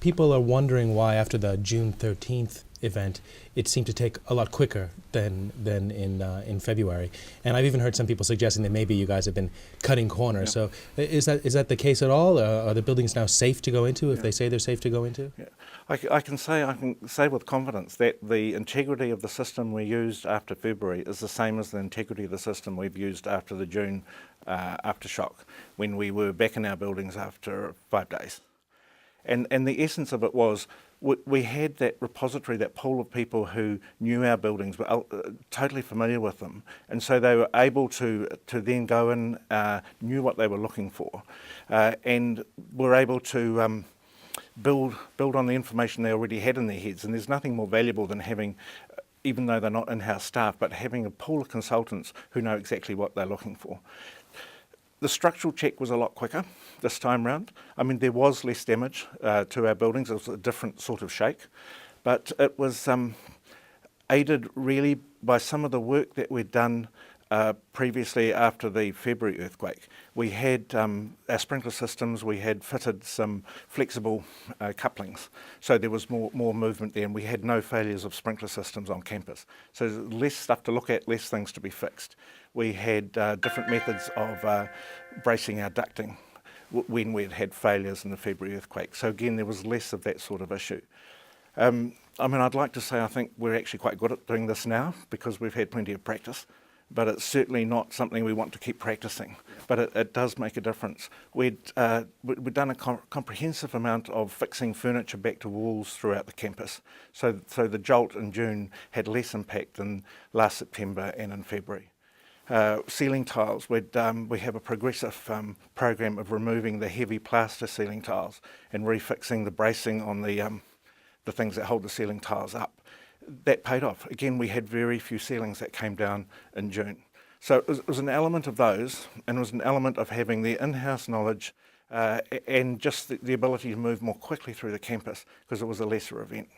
people are wondering why after the June 13th event, it seemed to take a lot quicker than in February. And I've even heard some people suggesting that maybe you guys have been cutting corners. Yeah. So is that the case at all? Are the buildings now safe to go into if they say they're safe to go into? Yeah. I can say with confidence that the integrity of the system we used after February is the same as the integrity of the system we've used after the June aftershock, when we were back in our buildings after 5 days. And the essence of it was we had that repository, that pool of people who knew our buildings, were totally familiar with them, and so they were able to then go in, knew what they were looking for, and were able to build on the information they already had in their heads. And there's nothing more valuable than having, even though they're not in-house staff, but having a pool of consultants who know exactly what they're looking for. The structural check was a lot quicker this time round. I mean, there was less damage to our buildings. It was a different sort of shake, but it was aided really by some of the work that we'd done previously after the February earthquake. We had our sprinkler systems, we had fitted some flexible couplings, so there was more movement there, and we had no failures of sprinkler systems on campus. So less stuff to look at, less things to be fixed. We had different methods of bracing our ducting when we'd had failures in the February earthquake. So again, there was less of that sort of issue. I mean, I'd like to say I think we're actually quite good at doing this now because we've had plenty of practice, but it's certainly not something we want to keep practicing. But it does make a difference. We'd done a comprehensive amount of fixing furniture back to walls throughout the campus. So the jolt in June had less impact than last September and in February. Ceiling tiles, we have a progressive program of removing the heavy plaster ceiling tiles and refixing the bracing on the things that hold the ceiling tiles up. That paid off. Again, we had very few ceilings that came down in June. So it was an element of those, and it was an element of having the in-house knowledge and just the ability to move more quickly through the campus because it was a lesser event.